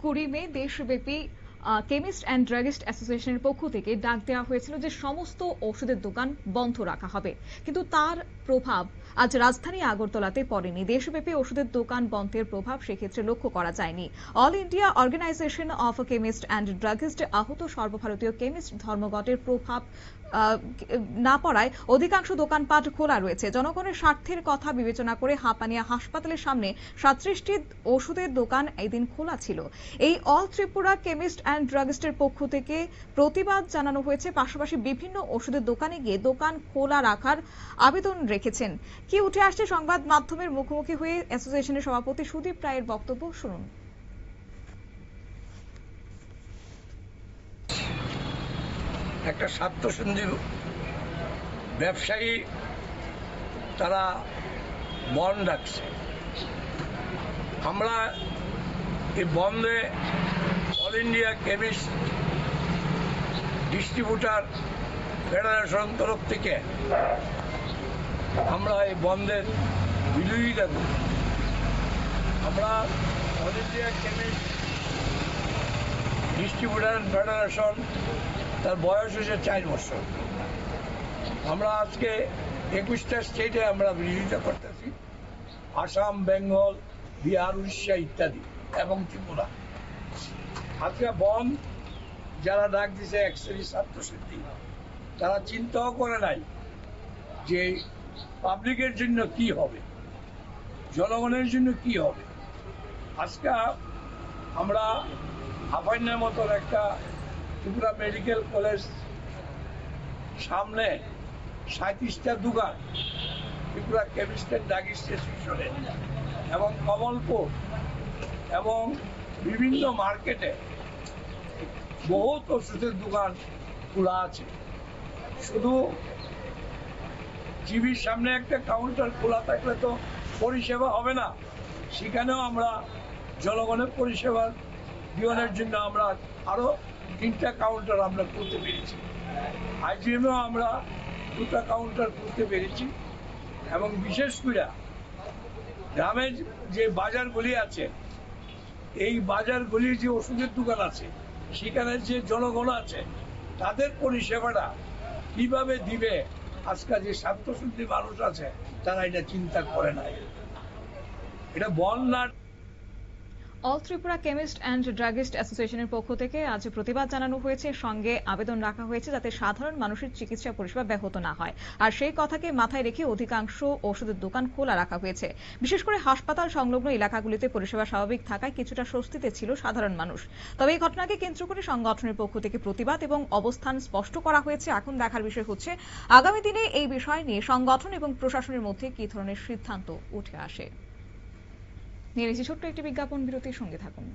20 মে দেশব্যাপী chemist and druggist অ্যাসোসিয়েশনের পক্ষ থেকে ডাক দেওয়া হয়েছিল যে সমস্ত ওষুধের দোকান বন্ধ রাখা হবে, কিন্তু তার প্রভাব আজ রাজধানী আগরতলাতে পড়েনি। দেশব্যাপী ওষুধের দোকান বন্ধের প্রভাব সেক্ষেত্রে লক্ষ্য করা যায়নি। All India organisation of chemist and druggist আহত সর্বভারতীয় কেমিস্ট ধর্মঘটের প্রভাব না পড়ায় অধিকাংশ দোকানপাট খোলা রয়েছে। জনগণের স্বার্থের কথা বিবেচনা করে হাঁপানিয়া হাসপাতালের সামনে 37টি ওষুধের দোকান এদিন খোলা ছিল। এই অল ত্রিপুরা কেমিস্ট অ্যান্ড ড্রাগিস্টের পক্ষ থেকে প্রতিবাদ জানানো হয়েছে, পাশাপাশি বিভিন্ন ওষুধের দোকানে গিয়ে দোকান খোলা রাখার আবেদন রেখেছেন। কি উঠে আসছে সংবাদ মাধ্যমের মুখোমুখি হয়ে অ্যাসোসিয়েশনের সভাপতি সুদীপ রায়ের বক্তব্য শুনুন। একটা স্বার্থসন্ধি ব্যবসায়ী তারা বন্ধ রাখছে। আমরা এই বন্ধে all India chemist distributor federation তরফ থেকে আমরা এই বন্ধের বিরোধিতা করি। আমরা all India chemist distributor federation তার বয়স হয়েছে 4 বছর। আমরা আজকে 21টা স্টেটে আমরা বিরোধিতা করতেছি, আসাম, বেঙ্গল, বিহার, উড়িষ্যা ইত্যাদি এবং ত্রিপুরা। আজকে বন্ধ যারা ডাক দিছে এক শ্রেণীর স্বার্থসিদ্ধি, তারা চিন্তাও করে নাই যে পাবলিকের জন্য কি হবে, জনগণের জন্য কি হবে। আজকে আমরা হাফাইনের মতন একটা ত্রিপুরা মেডিকেল কলেজ সামনে 37টা দোকান ত্রিপুরা কেমিস্ট অ্যান্ড ড্রাগিস্ট অ্যাসোসিয়েশনে এবং কমলপুর এবং বিভিন্ন মার্কেটে বহুত ওষুধের দোকান খোলা আছে। শুধু টিভির সামনে একটা কাউন্টার খোলা থাকলে তো পরিষেবা হবে না, সেখানেও আমরা জনগণের পরিষেবা জীবনের জন্য আমরা আরো 3টা কাউন্টার আমরা করতে পেরেছি। আইজিএমেও আমরা 2টা কাউন্টার করতে পেরেছি এবং বিশেষ করে গ্রামের যে বাজারগুলি আছে, এই বাজারগুলির যে ওষুধের দোকান আছে, সেখানে যে জনগণ আছে তাদের পরিষেবাটা কিভাবে দিবে, আজকাল যে স্বার্থসিদ্ধি মানুষ আছে তারা এটা চিন্তা করে না। এটা বন্ধ না। All Tripura chemist and druggist অ্যাসোসিয়েশনের পক্ষ থেকে আজ প্রতিবাদ জানানো হয়েছে, সঙ্গে আবেদন রাখা হয়েছে যাতে সাধারণ মানুষের চিকিৎসা পরিষেবা ব্যাহত না হয়। আর সেই কথাকে মাথায় রেখে অধিকাংশ ওষুধের দোকান খোলা রাখা হয়েছে। বিশেষ করে হাসপাতাল সংলগ্ন এলাকাগুলিতে পরিষেবা স্বাভাবিক থাকায় কিছুটা স্বস্তিতে ছিল সাধারণ মানুষ। তবে এই ঘটনাকে কেন্দ্র করে সংগঠনের পক্ষ থেকে প্রতিবাদ এবং অবস্থান স্পষ্ট করা হয়েছে। এখন দেখার বিষয় হচ্ছে আগামী দিনে এই বিষয় নিয়ে সংগঠন এবং প্রশাসনের মধ্যে কি ধরনের সিদ্ধান্ত উঠে আসে। নিয়ে নিচ্ছি ছোট্ট একটি বিজ্ঞাপন বিরতির সঙ্গে থাকুন।